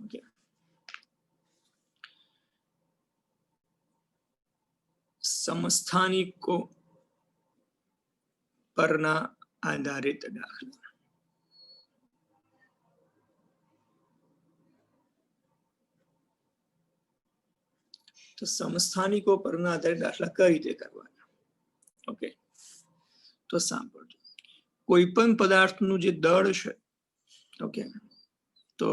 Okay, समस्थानिको पરના आधारित दाखला। तो समस्थानिको पરના आधारित दाखला कई रीते करवाना। ओके, तो सांभळજો, कोईपण पदार्थનું જે દળ છે, ઓકે, તો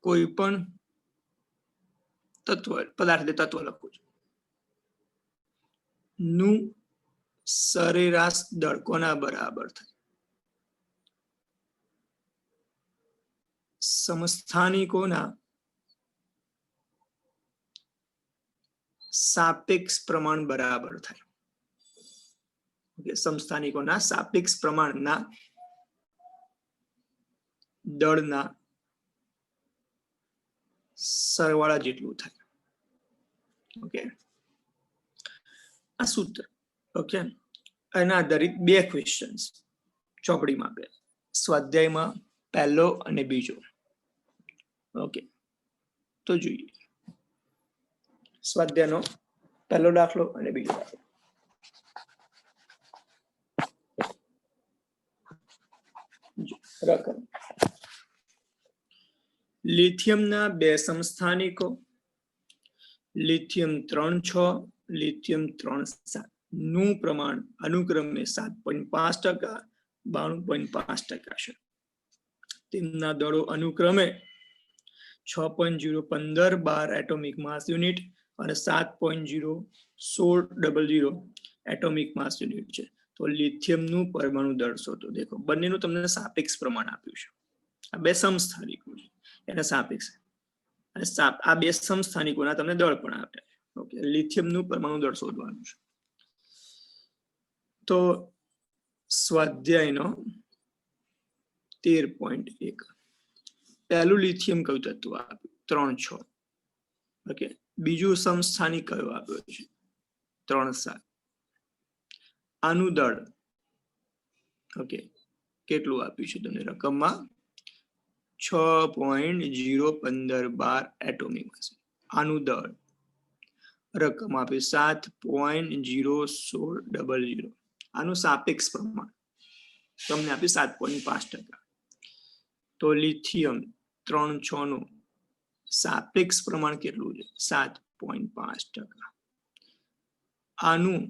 કોઈપણ તત્વ પદાર્થ તત્વ લખું છું નું સરેરાશ દળ કોના બરાબર થાય? સમસ્થાનિકોના સાપેક્ષ પ્રમાણ બરાબર થાય। ઓકે, સમસ્થાનિકોના સાપેક્ષ પ્રમાણના દળના સરવાળા જેટલું થાય। ઓકે, આ સૂત્ર, ઓકે, એના આધારિત બે ક્વેશ્ચન્સ ચોપડીમાં આપ્યા, સ્વાધ્યાયમાં પહેલો અને બીજો। ઓકે, તો જોઈએ સ્વાધ્યાયનો પહેલો દાખલો અને બીજો દાખલો। રકમ, લિથિયમના બે સમસ્થાનિકો લિથિયમ 3.6, લિથિયમ 3.7 નું પ્રમાણ અનુક્રમે 7.5%, 92.5% છે। તેમના દળો અનુક્રમે 6.015 12 એટોમિક માસ યુનિટ અને 7.01600 એટોમિક માસ યુનિટ છે। તો લિથિયમનું પરમાણુ દળ શોધો। દેખો, બંનેનું તમને સાપેક્ષ પ્રમાણ આપ્યું છે। આ બે સમસ્થાનિકો છે, એના સાપેક્ષ, અને આ બે સમસ્થાનિકોના તમને દળ પણ આપ્યા છે। ઓકે, લિથિયમનું પરમાણુ દળ શોધવાનું છે। તો સ્વાધ્યાયનો 13.1 પહેલું લિથિયમ કયું તત્વ આપ્યું? 3.6। ઓકે, બીજું સમસ્થાનિક કયું આપ્યું છે? 3.7। આનું દળ, ઓકે, કેટલું આપ્યું છે તમને રકમમાં? 6.015 12 એટોમિક માસ। આનું દળ રકમ આપી 7.01600। આનું સાપેક્ષ પ્રમાણ તમને આપ્યું 7.5%। તો લિથિયમ 3.6 નું સાપેક્ષ પ્રમાણ કેટલું છે? 7.5%। આનું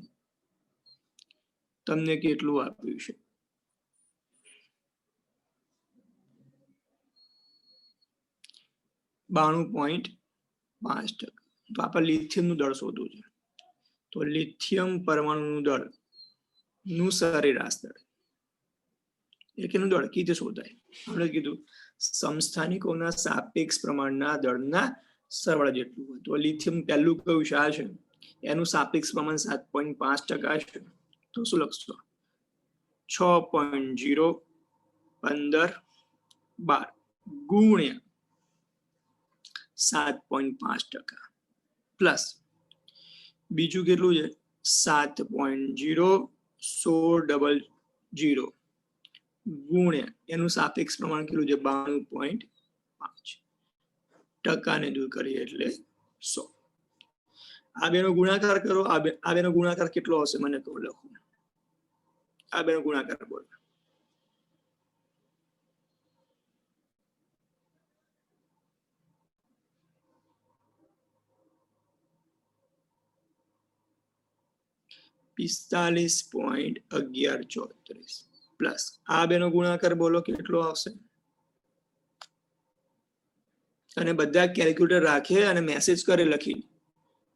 તમને કેટલું આપ્યું છે? 92.5%। તો આપણે લિથિયમનું દળ શોધવું છે। તો લિથિયમ પરમાણુનું દળ નું સરેરાશ દળ એટલે કેનું દળ કીધું શોધાય? આપણે કીધું સમસ્થાનિકોના સાપેક્ષ પ્રમાણના દળના સરવાળા જેટલું હોય। તો લિથિયમ પહેલું કયું છે? આ છે, એનું સાપેક્ષ પ્રમાણ 7.5% છે। તો શું લખશો? 6.015 12 ગુણ્યા 7.5% પ્લસ બીજું કેટલું છે? 7.01600 ગુણ્યા એનું સાપેક્ષ પ્રમાણ કેટલું છે? 92.5%। ને દૂર કરીએ એટલે 100। આ બેનો ગુણાકાર કરો, આ બેનો ગુણાકાર કેટલો હશે મને કહો, લખો। આ બેનો ગુણાકાર બોલો। $45.1134 પ્લસ આ બેનો ગુણાકાર બોલો કેટલો આવશે? અને બધા કેલ્ક્યુલેટર રાખે અને મેસેજ કરે લખી,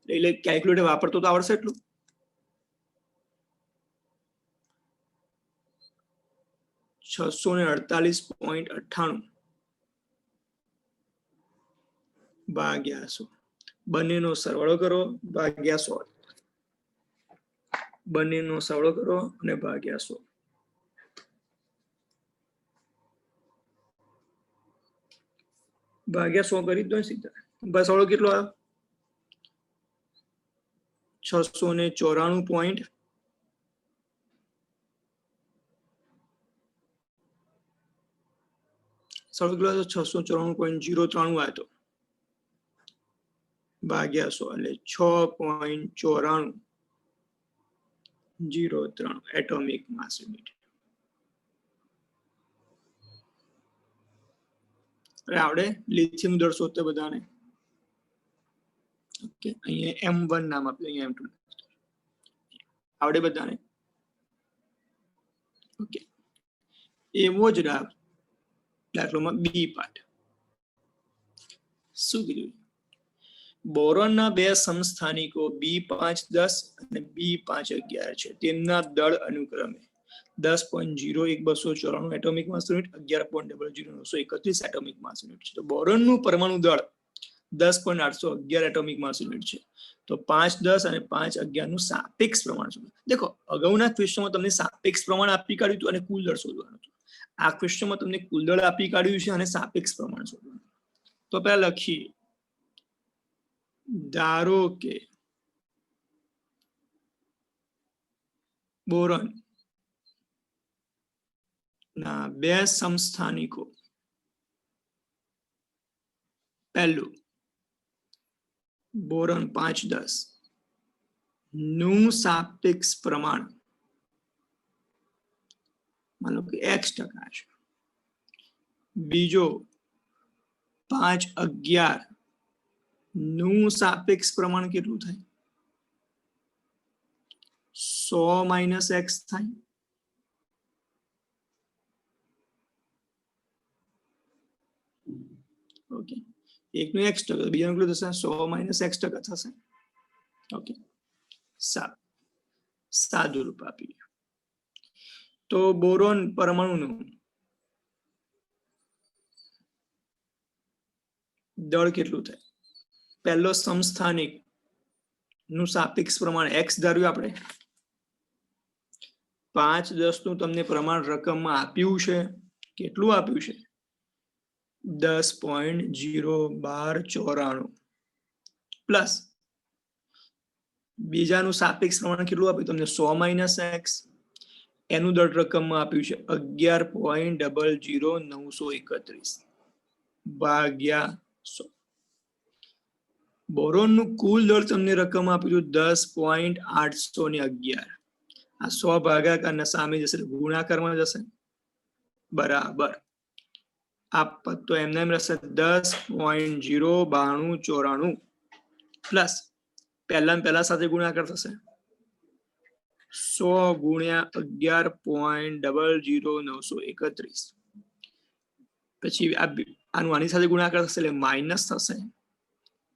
એટલે કેલ્ક્યુલેટર વાપરતો તો આવડશે એટલું। 648.98 ભાગ્યા 100, બંનેનો સરવાળો કરો ભાગ્યા 100, બંનેનો સરવાળો કરો અને ભાગ્યા 100। ભાગ્યા 100 કરી દો સીધા, બસ સરવાળો કેટલો આવ્યો? 694. સરળ કરો તો 694.093 આવે તો ભાગ્યા 100 એટલે 6.9403 એટોમિક માસ યુનિટ. આવડે લિથિયમ દર શોધતા બધાને? ઓકે, અહીંયા M1 નામ આપ્યું, અહીંયા M2 આવડે બધાને? ઓકે, એવો જ દાખલામાં બી પાર્ટ. શું કીધું? બોરોનના બે સમસ્થાનિકો B510 અને B511 છે. તેમના દળ અનુક્રમે 10.01294 એટોમિક માસ યુનિટ, 11.00931 એટોમિક માસ યુનિટ છે. તો બોરોનનું પરમાણુ દળ 10.811 એટોમિક માસ યુનિટ છે. તો 510 અને 511 નું સાપેક્ષ પ્રમાણ શું? દેખો, અગાઉના ક્વેશ્ચનમાં તમને સાપેક્ષ પ્રમાણ આપી કાઢ્યું હતું અને કુલ દળ શોધવાનું હતું. આ ક્વેશ્ચનમાં તમને કુલ દળ આપી કાઢ્યું છે અને સાપેક્ષ પ્રમાણ શોધવાનું. તો પહેલા લખીએ, ધારો કે બોરોન ના બે સમસ્થાનિકો, પહેલું બોરોન 510 નું સાપેક્ષ પ્રમાણ માનો કે X% છે. બીજો 511 નું સાપેક્ષ પ્રમાણ કેટલું થાય? 100 - X થાય. ઓકે, એકનું X%, બીજાનું કેટલું થશે? 100 - X% થશે. ઓકે, સાદું રૂપ આપીએ તો બોરોન પરમાણુનું દળ કેટલું થાય? પહેલો સમસ્થાનિક નું સાપેક્ષ પ્રમાણ X ધાર્યું આપણે. 510 નું તમને પ્રમાણ રકમમાં આપ્યું છે. કેટલું આપ્યું છે? 10.01294 પ્લસ બીજાનું સાપેક્ષ પ્રમાણ કેટલું આપ્યું તમને? 100 - X. એનું દળ રકમમાં આપ્યું છે 11.00931 ભાગ્યા 100. બોરોનનું કુલ દળ તમને રકમ આપ્યું 10.811. આ 100 ભાગાકારના સામે જશે, ગુણાકારમાં જશે, બરાબર. આ પદ તો એમને એમ રહેશે 10.09294 પ્લસ પહેલા સાથે ગુણાકાર થશે 100 ગુણ્યા 11.00931. પછી આનું આની સાથે ગુણાકાર થશે એટલે માઇનસ થશે,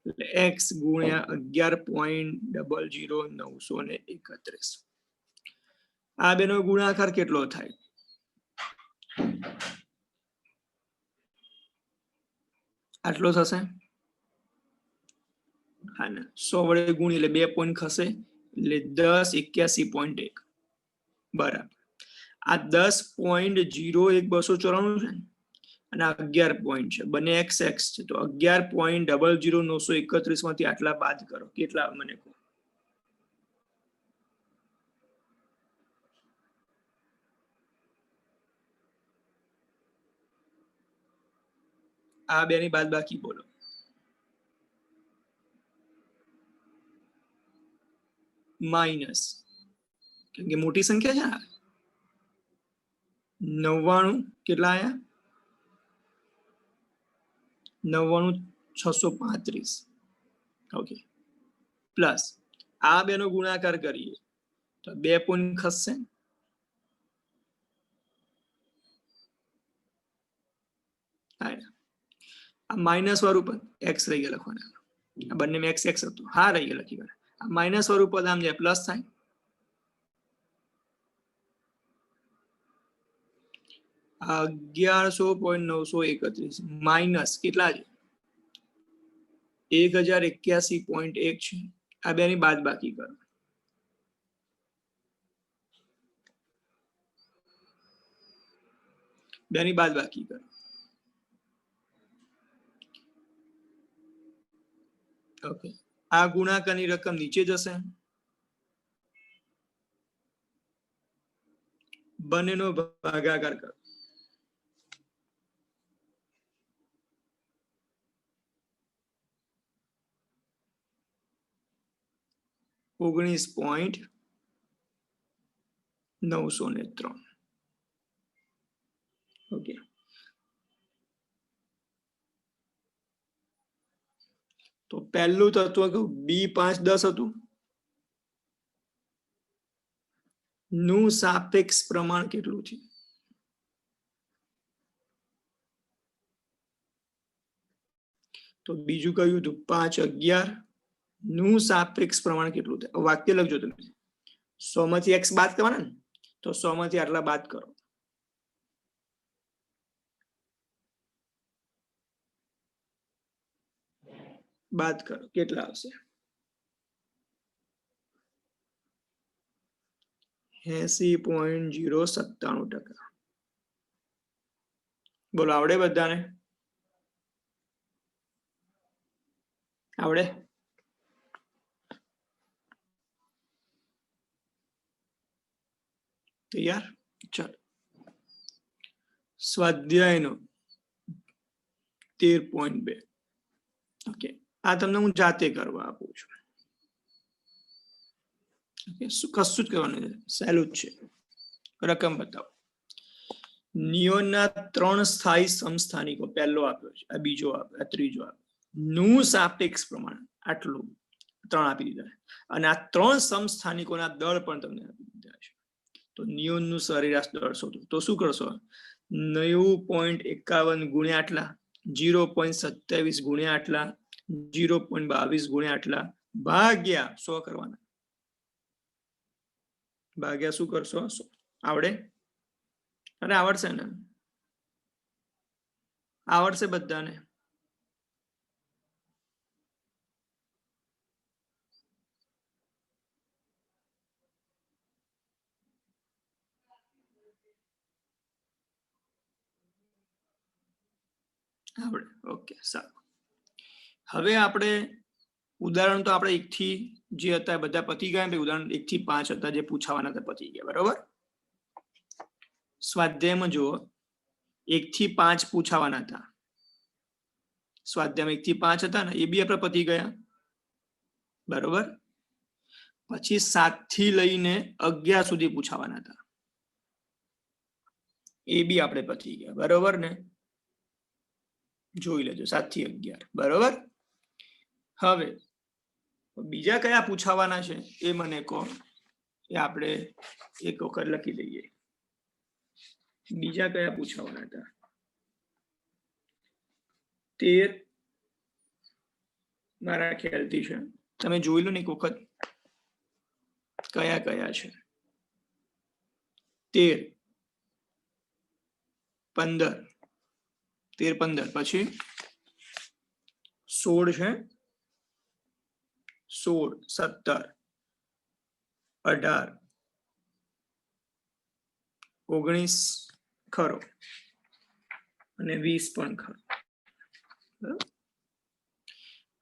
એટલે X ગુણ્યા 11.00931. આ બેનો ગુણાકાર કેટલો થાય? આટલો થશે. હા ને, 100 વડે ગુણી એટલે 2 પોઈન્ટ ખસે એટલે 1081.1 બરાબર. આ 10.01294 છે અને આ 11 પોઈન્ટ છે, બંને X છે. તો 11.00931 માંથી આટલા બાદ કરો, કેટલા મને કહો? આ બેની બાદ બાકી બોલો. માઇનસ, કેમ કે મોટી સંખ્યા છે. 99 કેટલા આયા? 99,635. ઓકે, પ્લસ આ બેનો ગુણાકાર કરીએ તો 2 પોઈન્ટ ખસશે, આ માઇનસ વાળું પદ X રહી ગયા લખવાના. આ બંને X હતું, હા રહી ગયા લખી ગયા. આ માઇનસ વાળું પદ આમ જાય પ્લસ થાય. 1100.931 માઇનસ કેટલા છે? 1081.1 છે. આ બેની બાદ બાકી કરો. બેની બાદ બાકી કરો. ઓકે, આ ગુણાકારની રકમ નીચે જશે, બંનેનો ભાગાકાર કરો. 19.903. ઓકે, તો પહેલું તત્વ કયું? B510 હતું. નું સાપેક્ષ પ્રમાણ કેટલું છે? તો બીજું કયું હતું? 511 નું સાપેક્ષ પ્રમાણ કેટલું થાય? વાક્ય લખજો તમે. 100 માંથી x બાદ કરવાના ને, તો 100 માંથી આટલા બાદ કરો. બાદ કરો, કેટલા આવશે? 80.097%. બોલો, આવડે બધાને? આવડે? તૈયાર? ચાલો, સ્વાધ્યાયનો 13.2. ઓકે, આ તમને હું જાતે કરવા આપું છું. કશું જ કરવાનું છે, સહેલું જ છે. રકમ બતાવો. નિયોનના 3 સ્થાયી સમસ્થાનિકો, પહેલો આપ્યો છે, આ બીજો આપ્યો, આ ત્રીજો આપ્યો. નું સાપેક્ષ પ્રમાણ આટલું 3 આપી દીધા, અને આ 3 સમસ્થાનિકોના દળ પણ તમને આપી દીધા છે. તો નિયોનનું સરેરાશ દળ શોધો. તો શું કરશો? 90.51 ગુણ્યા આટલા, 0.27 ગુણ્યા આટલા, 0.22 ગુણ્યા આટલા, ભાગ્યા 100 કરવાના. ભાગ્યા શું કરશો? 100. આવડે? અરે આવડશે ને? આવડશે બધાને? આવડે? ઓકે, સારું. હવે આપણે ઉદાહરણ તો આપણે 1 થી જે હતા બધા પતી ગયા. ઉદાહરણ 1 થી 5 હતા જે પૂછાવાના હતા, પતી ગયા. બરોબર? સ્વાધ્યાયમાં જુઓ, 1 થી 5 પૂછાવાના હતા. સ્વાધ્યાયમાં 1 થી 5 હતા ને, એ બી આપણે પતી ગયા. બરોબર? પછી 7 થી લઈને 11 સુધી પૂછાવાના હતા, એ બી આપણે પતી ગયા. બરોબર ને? જોઈ લેજો, 7 થી 11. બરોબર? હવે બીજા કયા પૂછાવાના છે એ મને કહો, એ આપણે એક વખત લખી દઈએ. બીજા કયા પૂછાવાના હતા? 13 મારા ખ્યાલથી છે, તમે જોઈ લો ને એક વખત કયા કયા છે. 13, 15, 13, 15 પછી 16 છે, 16, 17, 18, 19 ખરો, અને 20 પણ ખરો.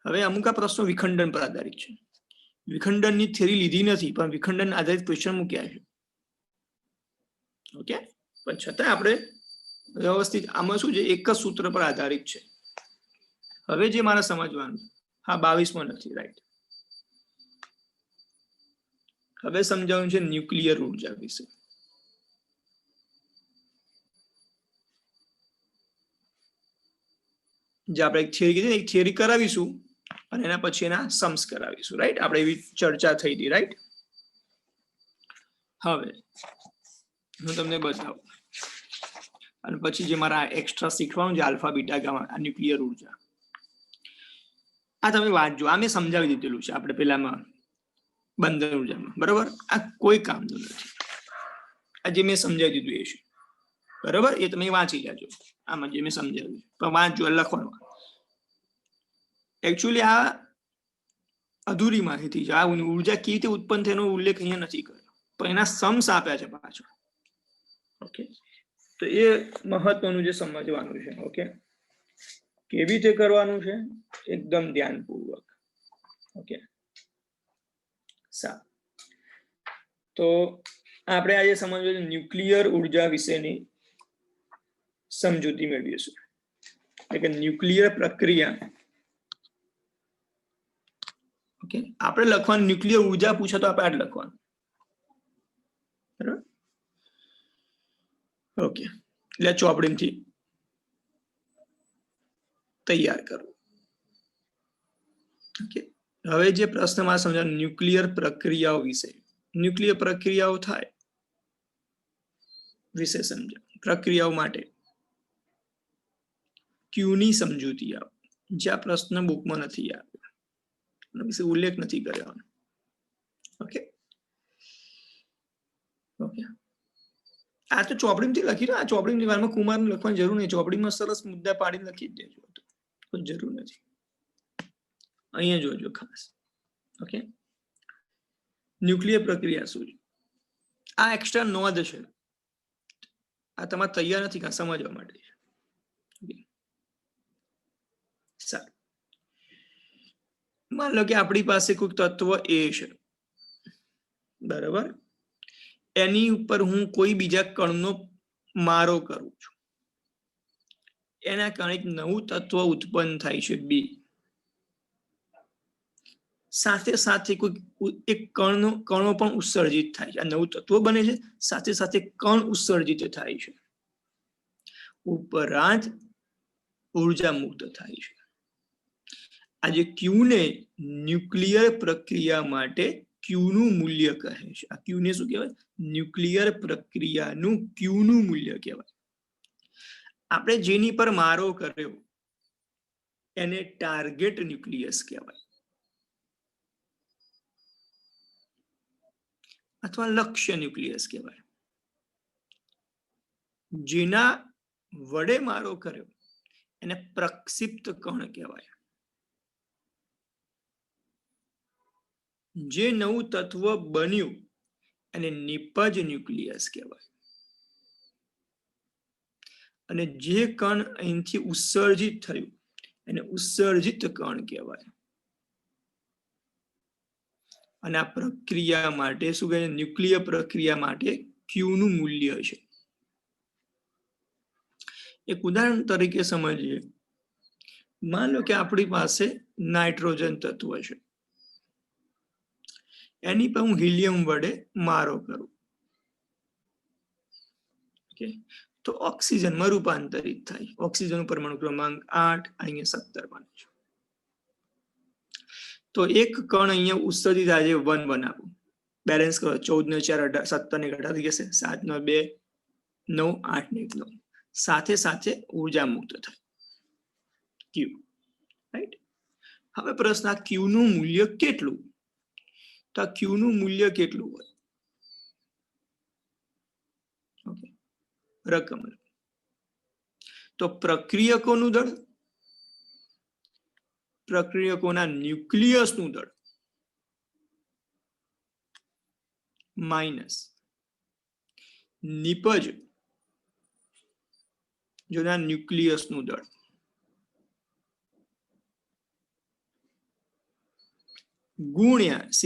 હવે અમુક આ પ્રશ્નો વિખંડન પર આધારિત છે. વિખંડનની થિયરી લીધી નથી, પણ વિખંડન આધારિત ક્વેશ્ચન મૂક્યા છે. ઓકે, પણ છતાં આપણે વ્યવસ્થિત, આમાં શું છે, એક જ સૂત્ર પર આધારિત છે. હવે જે મારે સમજવાનું, હા 22માં નથી, રાઈટ. હવે સમજાવવાનું છે ન્યુક્લિયર ઉર્જા વિશે. જે આપણે એક થિયરી કીધી, એક થિયરી કરાવીશું અને એના પછી એના સમ્સ કરાવીશું, રાઈટ? આપણે એવી ચર્ચા થઈ હતી, રાઈટ? હવે હું તમને બતાવું, અને પછી જે મારા એક્સ્ટ્રા શીખવાનું છે આલ્ફા બીટા ગામા, આ ન્યુક્લિયર ઉર્જા. આ તમે વાંચજો, આ મેં સમજાવી દીધેલું છે આપણે પેલામાં બંધન ઉર્જામાં. બરોબર? આ કોઈ કામનું નથી, આ જે મેં સમજાવી દીધું એ છે. બરોબર? એ તમે વાંચી લેજો, આમાં જે મેં સમજાવ્યું. પણ વાંચજો, લખવાનું. એકચ્યુઅલી આ અધૂરી માહિતી છે. આ ઉર્જા કેવી રીતે ઉત્પન્ન થવાનો ઉલ્લેખ અહીંયા નથી કર્યો, પણ એના સમ્સ આપ્યા છે પાછળ. ઓકે, તો એ મહત્વનું જે સમજવાનું છે. ઓકે, કેવી રીતે કરવાનું છે, એકદમ ધ્યાનપૂર્વક. ઓકે, સારું. તો આપણે આજે સમજવું ન્યુક્લિયર ઉર્જા વિશેની સમજૂતી મેળવીશું. એટલે કે ન્યુક્લિયર પ્રક્રિયા, ઓકે, આપણે લખવાનું ન્યુક્લિયર ઉર્જા પૂછે તો આપણે આ જ લખવાનું, બરાબર. ઓકે, એટલે ચોપડીમાંથી તૈયાર કરવું. ઓકે, હવે જે પ્રશ્નમાં સમજાવ ન્યુક્લિયર પ્રક્રિયાઓ વિશે, ન્યુક્લિયર પ્રક્રિયાઓ થાય વિશે સમજાવ. પ્રક્રિયાઓ માટે ક્યુની સમજૂતી આપ, જે આ પ્રશ્ન બુકમાં નથી આપ્યો, એના વિશે ઉલ્લેખ નથી કર્યો. ઓકે ઓકે, આ તો ચોપડીમાંથી લખી દો. આ ચોપડીની વારમાં કુમારને લખવાની જરૂર નહીં, ચોપડીમાં સરસ મુદ્દા પાડીને લખી જ દેજો, કોઈ જરૂર નથી. અહીંયા જોજો ખાસ. ઓકે, ન્યુક્લિયર પ્રક્રિયા શું છે? આ એક્સ્ટ્રા નોંધ છે, આ તમારે તૈયાર નથી કા સમજવા માટે. સારું, માન લો કે આપણી પાસે કોઈ તત્વ એ છે, બરાબર. એની ઉપર હું કોઈ બીજા કણનો મારો કરું છું, એના કારણે એક નવું તત્વ ઉત્પન્ન થાય છે બી. સાથે સાથે કોઈ એક કણો પણ ઉત્સર્જિત થાય છે, આ નવું તત્વ બને છે, સાથે સાથે કણ ઉત્સર્જિત થાય છે, ઉપરાંત ઉર્જા મુક્ત થાય છે. આજે ક્યુ ને ન્યુક્લિયર પ્રક્રિયા માટે ક્યુ નું મૂલ્ય કહે છે. આ ક્યુ ને શું કહેવાય? ન્યુક્લિયર પ્રક્રિયાનું ક્યુ નું મૂલ્ય કહેવાય. આપણે જેની પર મારો કર્યો એને ટાર્ગેટ ન્યુક્લિયસ કહેવાય અથવા લક્ષ્ય ન્યુક્લિયસ કહેવાય. જેના વડે મારો કર્યો એને પ્રક્ષિપ્ત કણ કહેવાય. જે નવું તત્વ બન્યું એને નિપજ ન્યુક્લિયસ કહેવાય. અને જે કણ અહીંથી ઉત્સર્જિત થયું એને ઉત્સર્જિત કણ કહેવાય. અને આ પ્રક્રિયા માટે શું કહે? ન્યુક્લિયર પ્રક્રિયા માટે ક્યુ નું મૂલ્ય છે. એક ઉદાહરણ તરીકે સમજીએ. માન લો કે આપણી પાસે નાઇટ્રોજન તત્વ છે, એની પર હું હિલિયમ વડે મારો કરું, ઓકે, તો ઓક્સિજનમાં રૂપાંતરિત થાય. ઓક્સિજન પરમાણુ ક્રમાંક 8, અહીંયા 17 બને છે. તો એક કણ અહીંયા ઉત્સર્જિત આજે 1 બનાવું, બેલેન્સ કરો. 14 ને 4 17 ને 18 થઈ જશે, 7 ને 2 9, 8 ને 1 9. સાથે સાથે ઉર્જા મુક્ત થાય ક્યુ, રાઈટ. હવે પ્રશ્ન, આ ક્યુ નું મૂલ્ય કેટલું? તો આ ક્યુ નું મૂલ્ય કેટલું હોય? ઓકે, રકમ. તો પ્રક્રિયકોનું દળ, પ્રક્રિયકોના ન્યુક્લિયસનું દળ માઇનસ નિપજ જોના ન્યુક્લિયસનું દળ ગુણ્યા c².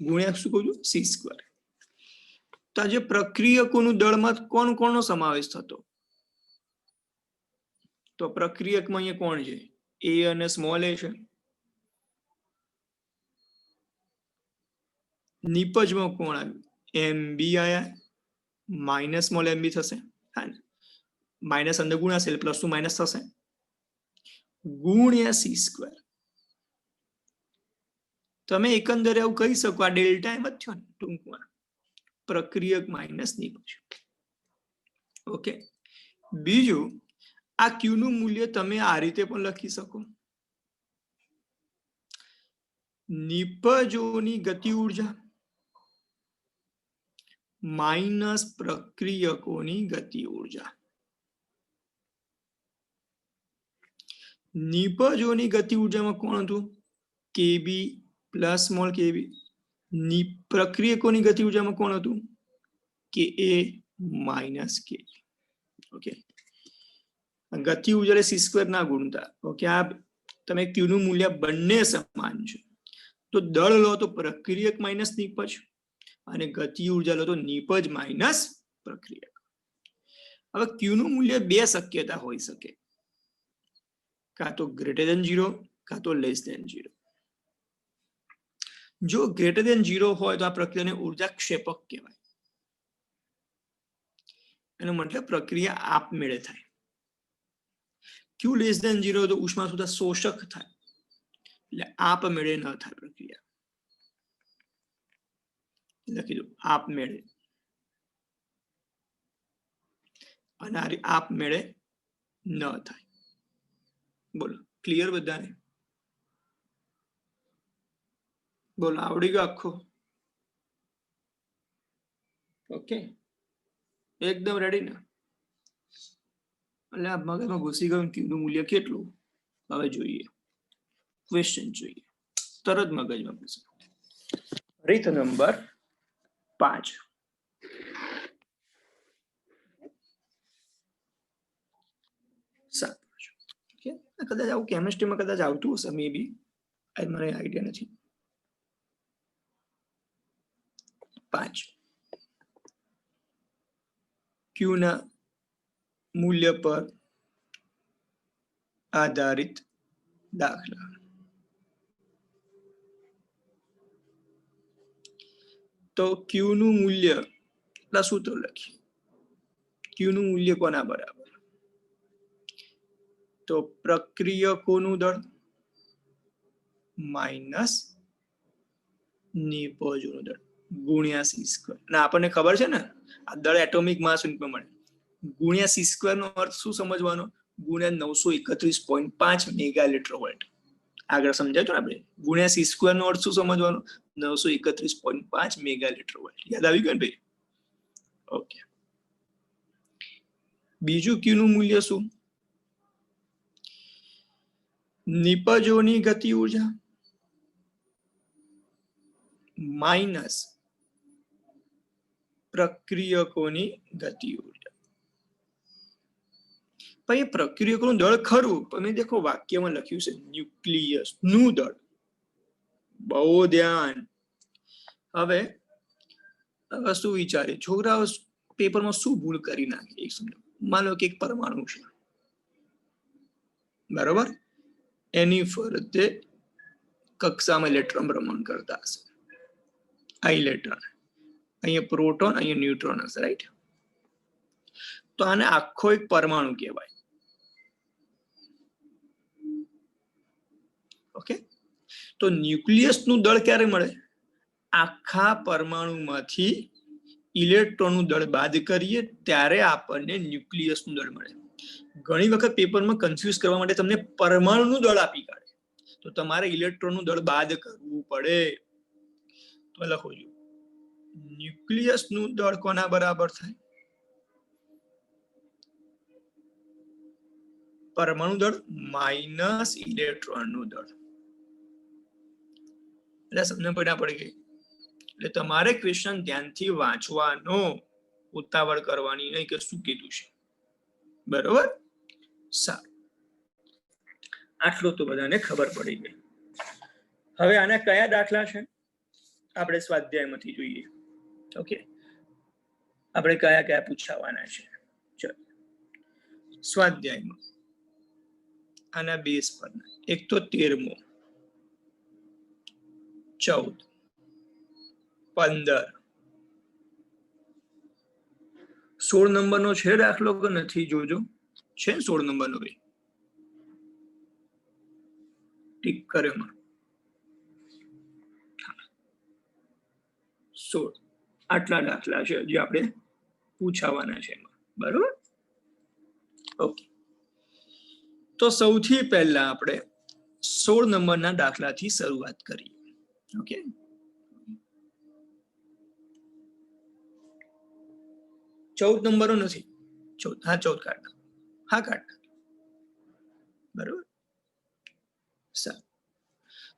ગુણ્યા શું કહું છું? c². તો આજે પ્રક્રિયકોનું દળમાં કોણ કોણનો સમાવેશ થતો? તો પ્રક્રિયકમાં અહીંયા કોણ છે? એ અને સ્મોલ એ છે. નિપજમાં કોણ આવ્યું? MB આયા, માઇનસ સ્મોલ MB થશે. હા ને, માઇનસ અંદર ગુણાશે પ્લસ ટુ માઇનસ થશે, ગુણ્યા c². તમે એકંદરે એવું કહી શકો આ ડેલ્ટા એમ જ થયો ને ટૂંકમાં, પ્રક્રિયક માઇનસ નિપજ. ઓકે, બીજું આ ક્યુ નું મૂલ્ય તમે આ રીતે પણ લખી શકો. નિપજોની ગતિ ઉર્જા માઇનસ પ્રક્રિયકોની ગતિ ઉર્જા. નિપજોની ગતિ ઉર્જામાં કોણ હતું? KB plus small kb. પ્રક્રિયકોની ગતિ ઉર્જામાં કોણ હતું? Ka minus k. ઓકે, ગતિ ઉર્જા c² ના ગુણતા. ઓકે, આ તમે ક્યુ નું મૂલ્ય બંને સમાન છે તો દળ લો તો પ્રક્રિયક માઇનસ નિપજ, અને ગતિ ઉર્જા લો તો નિપજ માઇનસ પ્રક્રિયક. હવે ક્યુ નું મૂલ્ય બે શક્યતા હોઈ શકે. કાં તો ગ્રેટર દેન 0 કાં તો લેસ દેન 0. જો ગ્રેટર દેન 0 હોય તો આ પ્રક્રિયાને ઉર્જા ક્ષેપક કહેવાય. એનો મતલબ પ્રક્રિયા આપમેળે થાય. ક્યુ લેસ દેન 0 તો ઉષ્મા સુધા શોષક થાય, એટલે આપમેળે ન થાય પ્રક્રિયા. લખી દો આપમેળે. અને આપમેળે ન થાય. બોલો ક્લિયર બધાને? બોલો આવડી ગયો આખો? ઓકે એકદમ રેડી ને? એટલે આ મગજમાં ઘૂસી ગયું ક્યુનું મૂલ્ય કેટલું. હવે જોઈએ ક્વેશ્ચન જોઈએ, તરત મગજમાં ઘૂસી. રીત નંબર 5. કદાચ આવું કેમિસ્ટ્રીમાં કદાચ આવતું હશે, મે બી, મને આઈડિયા નથી. 5 ક્યુ ના મૂલ્ય પર આધારિત દાખલા. તો ક્યુ નું મૂલ્ય ના સૂત્રો લખીએ. ક્યુ નું મૂલ્ય કોના બરાબર? તો પ્રક્રિયકોનું દળ માઇનસ નિપજોનું દળ ગુણ્યા c². અને આપણને ખબર છે ને આ દળ એટોમિક માસ યુનિટમાં મળે. ગુણ્યા c² નો અર્થ શું સમજવાનો? ગુણ્યા 931.5 મેગાલીટર વોલ્ટ. આગળ સમજાયું આપણે. ગુણ્યા c² નો અર્થ શું સમજવાનો? 931.5 મેગાલીટર વોલ્ટ. યાદ આવી ગયું ને ભાઈ? ઓકે. બીજું ક્યુ નું મૂલ્ય શું? નિપજોની ગતિ ઉર્જા માઇનસ પ્રક્રિયકોની ગતિ ઉર્જા. ભાઈ પ્રક્રિયકોનું દળ ખરું, પણ દેખો વાક્યમાં લખ્યું છે ન્યુક્લિયસ નું દળ. બહુ ધ્યાન. હવે શું વિચારે છોકરાઓ પેપરમાં શું ભૂલ કરી નાખે એક સમજો. માનો કે એક પરમાણુ છે, બરોબર? એની ફરતે કક્ષામાં ઇલેક્ટ્રોન ભ્રમણ કરતા હશે. આ ઇલેક્ટ્રોન, અહીંયા પ્રોટોન, અહીંયા ન્યુટ્રોન હશે, રાઈટ? તો આને આખો એક પરમાણુ કહેવાય. ઓકે. તો ન્યુક્લિયસ નું દળ ક્યારે મળે? આખા પરમાણુમાંથી ઇલેક્ટ્રોનનું દળ બાદ કરીએ ત્યારે આપણને ન્યુક્લિયસ નું દળ મળે. ઘણી વખત પેપરમાં કન્ફ્યુઝ કરવા માટે તમને પરમાણુનું દળ આપી કાઢે, તો તમારે ઇલેક્ટ્રોનનું દળ બાદ કરવું પડે. તો લખો જો ન્યુક્લિયસ નું દળ કોના બરાબર થાય? પરમાણુ દળ માઇનસ ઇલેક્ટ્રોન નું દળ. એટલે સમજણ પડ્યા પડી ગઈ. એટલે તમારે ક્વેશ્ચન ધ્યાનથી વાંચવાનો, ઉતાવળ કરવાની નહીં કે શું કીધું છે. બરોબર? સારું, આટલું તો બધાને ખબર પડી ગઈ. હવે આના કયા દાખલા છે આપણે સ્વાધ્યાયમાંથી જોઈએ. ઓકે, આપણે કયા કયા પૂછાવાના છે. ચલો સ્વાધ્યાયમાં આના બેઝ પર એક તો 13મો, 14, 15, 16 નંબરનો છે દાખલો કે નથી? જોજો. છે 16 નંબરનો ભાઈ? ટીક કરે માં 16. આટલા દાખલા છે જે આપણે પૂછાવાના છે એમાં. બરોબર? ઓકે. તો સૌથી પહેલા આપણે 16 નંબરના દાખલાથી શરૂઆત કરીએ. ઓકે, ચૌદ નંબરો નથી. 14, હા 14 કાઢના. હા કાઢના. બરોબર? સારું.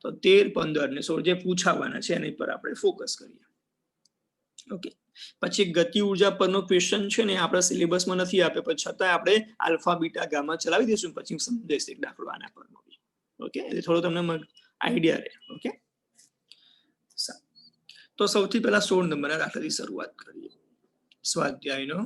તો 13, 15 ને 16 જે પૂછાવાના છે એની પર આપણે ફોકસ કરીએ. ઓકે. પછી ગતિ ઉર્જા પરનો ક્વેશ્ચન છે ને આપણા સિલેબસમાં નથી આપ્યો, પણ છતાં આપણે આલ્ફા બીટા ગામા ચલાવી દઈશું, પછી સમજાઈશ એક દાખલો આના પરનો. ઓકે, એટલે થોડો તમને આઈડિયા રહે. ઓકે, તો સૌથી પહેલા 16 નંબરના દાખલાથી શરૂઆત કરીએ. સ્વાધ્યાયનો